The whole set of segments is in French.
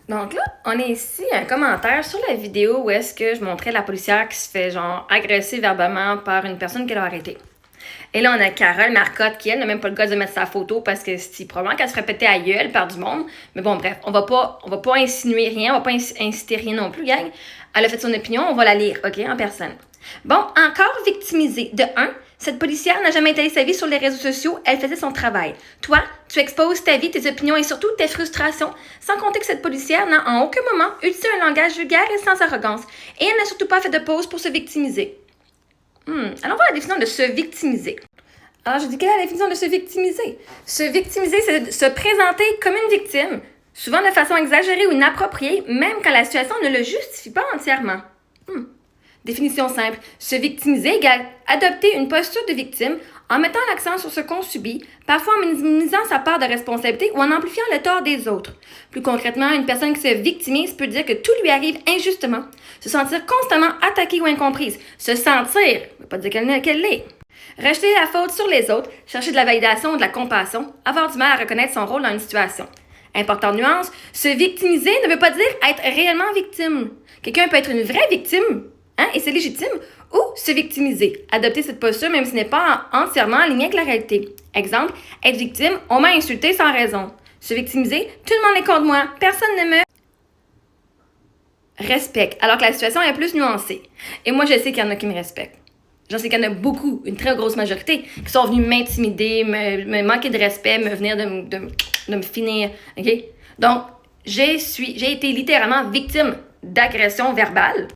Donc là, on est ici, un commentaire sur la vidéo où est-ce que je montrais la policière qui se fait genre agresser verbalement par une personne qu'elle a arrêtée. Et là, on a Carole Marcotte qui, elle, n'a même pas le gars de mettre sa photo parce que c'est probablement qu'elle se fait péter à gueule par du monde. Mais bon, bref, on va pas insinuer rien, on va pas inciter rien non plus, gang. Elle a fait son opinion, on va la lire, OK, en personne. Bon, encore victimisée. De 1, cette policière n'a jamais étalé sa vie sur les réseaux sociaux, elle faisait son travail. Toi, tu exposes ta vie, tes opinions et surtout tes frustrations, sans compter que cette policière n'a en aucun moment utilisé un langage vulgaire et sans arrogance. Et elle n'a surtout pas fait de pause pour se victimiser. Allons voir la définition de se victimiser. Alors, je dis quelle est la définition de se victimiser? Se victimiser, c'est se présenter comme une victime, souvent de façon exagérée ou inappropriée, même quand la situation ne le justifie pas entièrement. Définition simple. Se victimiser égale adopter une posture de victime en mettant l'accent sur ce qu'on subit, parfois en minimisant sa part de responsabilité ou en amplifiant le tort des autres. Plus concrètement, une personne qui se victimise peut dire que tout lui arrive injustement, se sentir constamment attaquée ou incomprise, se sentir, ne veut pas dire qu'elle l'est. Rejeter la faute sur les autres, chercher de la validation ou de la compassion, avoir du mal à reconnaître son rôle dans une situation. Importante nuance, se victimiser ne veut pas dire être réellement victime. Quelqu'un peut être une vraie victime, et c'est légitime, ou se victimiser, adopter cette posture même si ce n'est pas entièrement aligné avec la réalité. Exemple, être victime, on m'a insulté sans raison. Se victimiser, tout le monde est contre moi, personne ne me respecte, alors que la situation est plus nuancée. Et moi, je sais qu'il y en a qui me respectent. J'en sais qu'il y en a beaucoup, une très grosse majorité, qui sont venus m'intimider, me manquer de respect, me venir de me finir, OK? Donc, j'ai été littéralement victime d'agression verbale.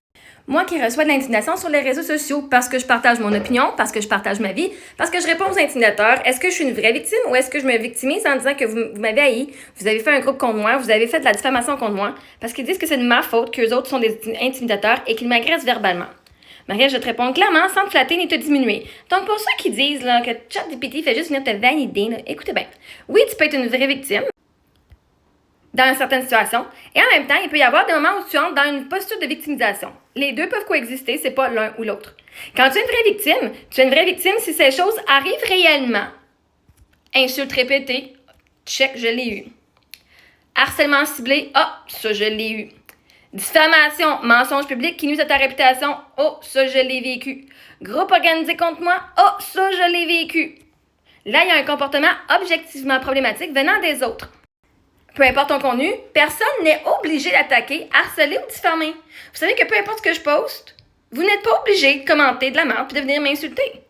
Moi qui reçois de l'intimidation sur les réseaux sociaux parce que je partage mon opinion, parce que je partage ma vie, parce que je réponds aux intimidateurs, est-ce que je suis une vraie victime ou est-ce que je me victimise en disant que vous m'avez haï, vous avez fait un groupe contre moi, vous avez fait de la diffamation contre moi, parce qu'ils disent que c'est de ma faute qu'eux autres sont des intimidateurs et qu'ils m'agressent verbalement? Marie, je te réponds clairement sans te flatter ni te diminuer. Donc pour ceux qui disent là, que ChatGPT fait juste venir te valider, là, écoutez bien. Oui, tu peux être une vraie victime dans certaines situations. Et en même temps, il peut y avoir des moments où tu entres dans une posture de victimisation. Les deux peuvent coexister, c'est pas l'un ou l'autre. Quand tu es une vraie victime, tu es une vraie victime si ces choses arrivent réellement. Insulte répétée, check, je l'ai eu. Harcèlement ciblé, ça je l'ai eu. Diffamation, mensonge public qui nuit à ta réputation, ça je l'ai vécu. Groupe organisé contre moi, ça je l'ai vécu. Là, il y a un comportement objectivement problématique venant des autres. Peu importe ton contenu, personne n'est obligé d'attaquer, harceler ou diffamer. Vous savez que peu importe ce que je poste, vous n'êtes pas obligé de commenter de la merde puis de venir m'insulter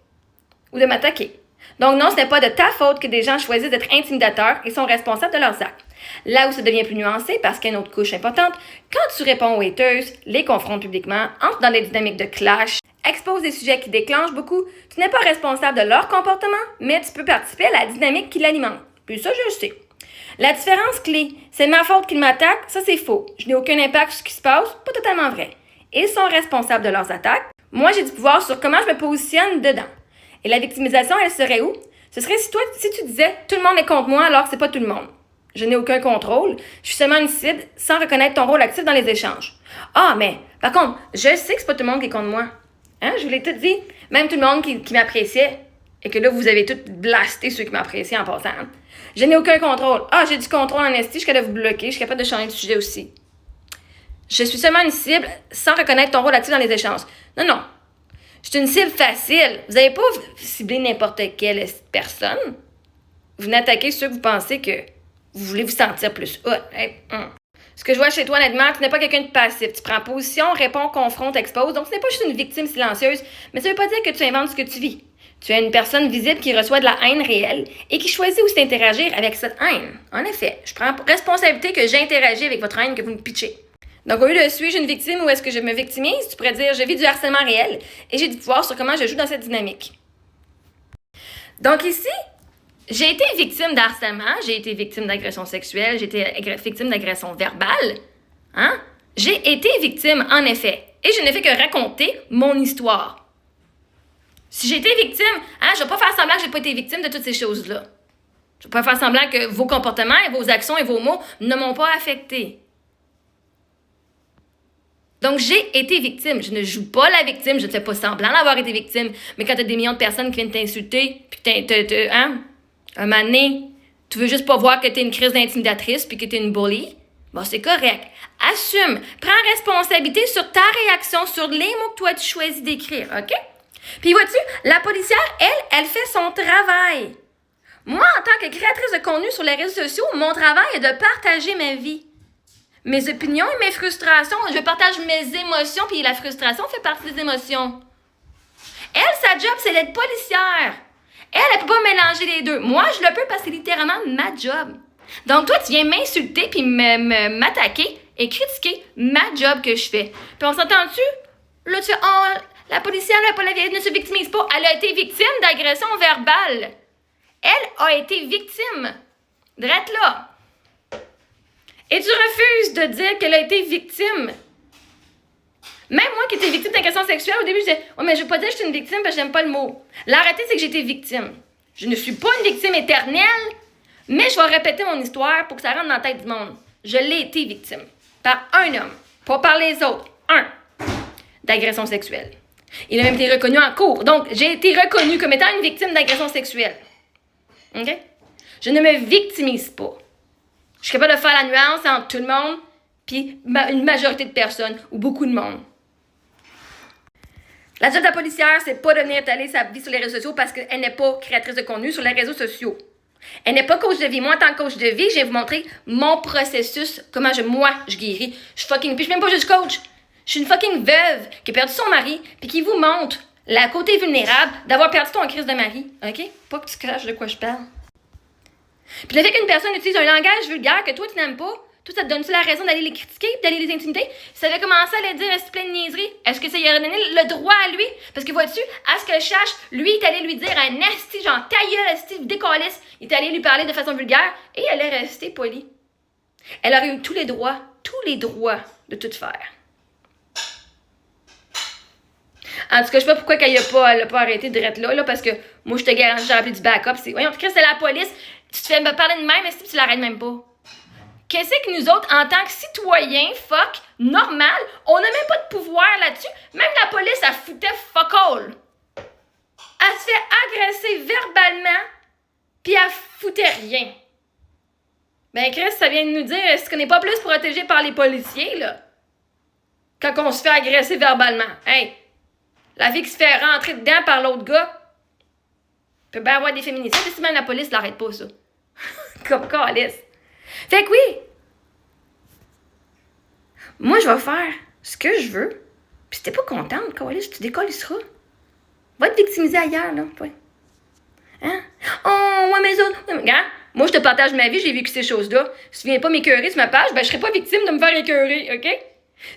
ou de m'attaquer. Donc non, ce n'est pas de ta faute que des gens choisissent d'être intimidateurs et sont responsables de leurs actes. Là où ça devient plus nuancé, parce qu'il y a une autre couche importante, quand tu réponds aux haters, les confrontes publiquement, entres dans des dynamiques de clash, exposes des sujets qui déclenchent beaucoup, tu n'es pas responsable de leur comportement, mais tu peux participer à la dynamique qui l'alimente. Puis ça, je le sais. La différence clé, c'est ma faute qu'ils m'attaquent, ça c'est faux. Je n'ai aucun impact sur ce qui se passe, pas totalement vrai. Ils sont responsables de leurs attaques. Moi, j'ai du pouvoir sur comment je me positionne dedans. Et la victimisation, elle serait où? Ce serait si tu disais « tout le monde est contre moi » alors que c'est pas tout le monde. Je n'ai aucun contrôle. Je suis seulement une cible sans reconnaître ton rôle actif dans les échanges. Mais par contre, je sais que c'est pas tout le monde qui est contre moi. Je vous l'ai tout dit. Même tout le monde qui m'appréciait. Et que là, vous avez tout blasté ceux qui m'appréciaient en passant. Je n'ai aucun contrôle. J'ai du contrôle en esti, je suis capable de vous bloquer, je suis capable de changer de sujet aussi. Je suis seulement une cible sans reconnaître ton rôle actif dans les échanges. Non. Je suis une cible facile. Vous n'avez pas ciblé n'importe quelle personne. Vous n'attaquez ceux que vous pensez que vous voulez vous sentir plus Ce que je vois chez toi, honnêtement, tu n'es pas quelqu'un de passif. Tu prends position, réponds, confronte, expose. Donc, ce n'est pas juste une victime silencieuse, mais ça ne veut pas dire que tu inventes ce que tu vis. Tu es une personne visible qui reçoit de la haine réelle et qui choisit aussi d'interagir avec cette haine. En effet, je prends responsabilité que j'interagis avec votre haine que vous me pitchez. Donc, au lieu de suis-je une victime ou est-ce que je me victimise, tu pourrais dire je vis du harcèlement réel et j'ai du pouvoir sur comment je joue dans cette dynamique. Donc ici, j'ai été victime d'harcèlement, j'ai été victime d'agression sexuelle, j'ai été victime d'agression verbale. J'ai été victime, en effet. Et je ne fais que raconter mon histoire. Si j'ai été victime, je ne vais pas faire semblant que je n'ai pas été victime de toutes ces choses-là. Je ne vais pas faire semblant que vos comportements et vos actions et vos mots ne m'ont pas affecté. Donc, j'ai été victime. Je ne joue pas la victime, je ne fais pas semblant d'avoir été victime. Mais quand tu as des millions de personnes qui viennent t'insulter, puis que un moment donné, tu veux juste pas voir que tu es une crise d'intimidatrice puis que tu es une bully, Bon, c'est correct. Assume. Prends responsabilité sur ta réaction, sur les mots que toi tu choisis d'écrire, OK? Puis vois-tu, la policière, elle fait son travail. Moi, en tant que créatrice de contenu sur les réseaux sociaux, mon travail est de partager ma vie. Mes opinions et mes frustrations. Je partage mes émotions, puis la frustration fait partie des émotions. Elle, sa job, c'est d'être policière. Elle peut pas mélanger les deux. Moi, je le peux parce que c'est littéralement ma job. Donc, toi, tu viens m'insulter puis m'attaquer et critiquer ma job que je fais. Puis on s'entend-tu? Là, tu fais, oh, la policière, ne se victimise pas. Elle a été victime d'agression verbale. Elle a été victime. Drette là. Et tu refuses de dire qu'elle a été victime. Même moi qui étais victime d'agression sexuelle, au début, je disais, oh, mais je veux pas dire que je suis une victime parce que j'aime pas le mot. La réalité, c'est que j'ai été victime. Je ne suis pas une victime éternelle, mais je vais répéter mon histoire pour que ça rentre dans la tête du monde. Je l'ai été victime. Par un homme. Pas par les autres. Un. D'agression sexuelle. Il a même été reconnu en cours. Donc, j'ai été reconnue comme étant une victime d'agression sexuelle. OK? Je ne me victimise pas. Je suis capable de faire la nuance entre tout le monde puis une majorité de personnes ou beaucoup de monde. La job de la policière, c'est pas de venir étaler sa vie sur les réseaux sociaux parce qu'elle n'est pas créatrice de contenu sur les réseaux sociaux. Elle n'est pas coach de vie. Moi, en tant que coach de vie, je vais vous montrer mon processus, comment moi, je guéris. Je suis fucking... Puis je suis même pas juste coach. Je suis une fucking veuve qui a perdu son mari puis qui vous montre la côté vulnérable d'avoir perdu ton crise de mari. OK? Pas que tu caches de quoi je parle. Puis le fait qu'une personne utilise un langage vulgaire que toi, tu n'aimes pas, toi, ça te donne-tu la raison d'aller les critiquer et d'aller les intimider? Si ça avait commencé à les dire, est-ce plein de niaiseries? Est-ce que ça lui aurait donné le droit à lui? Parce que vois-tu, à ce que je sache, lui, il est allé lui dire un esti, genre ta gueule, esti, décalisse. Il est allé lui parler de façon vulgaire et elle est restée polie. Elle aurait eu tous les droits de tout faire. En tout cas, je sais pas pourquoi elle n'a pas arrêté de rester là, parce que moi, je te garantis, j'ai appelé du backup. Voyons, Chris, c'est la police. Tu te fais me parler de même, mais si tu l'arrêtes même pas. Qu'est-ce que nous autres, en tant que citoyens, normal, on n'a même pas de pouvoir là-dessus. Même la police, elle foutait fuck all. Elle se fait agresser verbalement, puis elle foutait rien. Ben, Chris, ça vient de nous dire, est-ce qu'on n'est pas plus protégé par les policiers, là? Quand on se fait agresser verbalement. Hey! La fille qui se fait rentrer dedans par l'autre gars peut bien avoir des féminicides, et si même la police l'arrête pas, ça. Comme calice. Fait que oui, moi, je vais faire ce que je veux. Puis si t'es pas contente, calice, tu décollisseras. Va te victimiser ailleurs, là. Ouais. Hein? Oh, ouais, mais autres. Ouais, mais, hein? Moi, je te partage ma vie, j'ai vécu ces choses-là. Si tu viens pas m'écœurer sur ma page, ben, je serai pas victime de me faire écœurer, OK?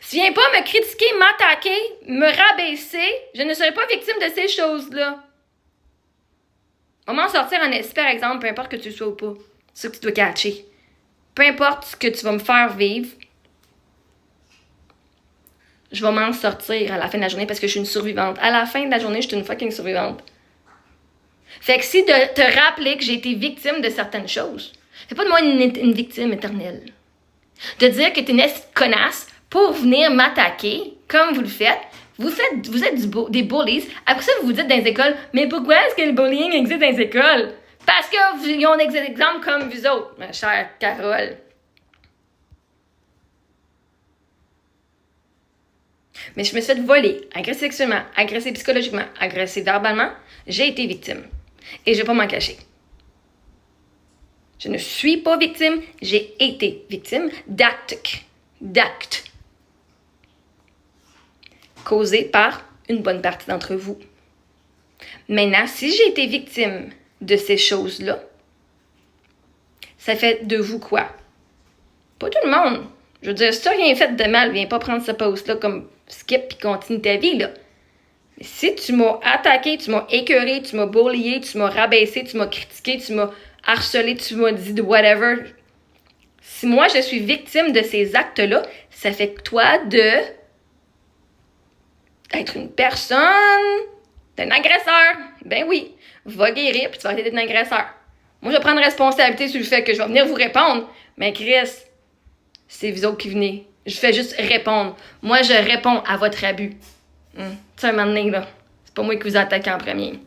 Si tu viens pas me critiquer, m'attaquer, me rabaisser, je ne serai pas victime de ces choses-là. On va m'en sortir en esti, par exemple, peu importe que tu le sois ou pas. C'est ça que tu dois catcher. Peu importe ce que tu vas me faire vivre, je vais m'en sortir à la fin de la journée parce que je suis une survivante. À la fin de la journée, je suis une fucking survivante. Fait que si de te rappeler que j'ai été victime de certaines choses, c'est pas de moi une victime éternelle. De dire que t'es une connasse pour venir m'attaquer, comme vous le faites, vous êtes des bullies. Après ça, vous vous dites dans les écoles, mais pourquoi est-ce que le bullying existe dans les écoles? Parce qu'ils ont des exemples comme vous autres, ma chère Carole. Mais je me suis fait voler, agresser sexuellement, agresser psychologiquement, agresser verbalement. J'ai été victime. Et je ne vais pas m'en cacher. Je ne suis pas victime, j'ai été victime d'actes causés par une bonne partie d'entre vous. Maintenant, si j'ai été victime de ces choses-là, ça fait de vous quoi? Pas tout le monde. Je veux dire, si tu n'as rien fait de mal, viens pas prendre ce post-là comme skip puis continue ta vie, là. Mais si tu m'as attaqué, tu m'as écœuré, tu m'as bullié, tu m'as rabaissé, tu m'as critiqué, tu m'as harcelé, tu m'as dit de whatever. Si moi, je suis victime de ces actes-là, ça fait que toi d'être une personne, d'un agresseur. Ben oui, va guérir puis tu vas arrêter d'être un agresseur. Moi, je vais prendre responsabilité sur le fait que je vais venir vous répondre. Mais Chris, c'est vous autres qui venez. Je fais juste répondre. Moi, je réponds à votre abus. Tu sais, un moment donné, là, c'est pas moi qui vous attaque en premier.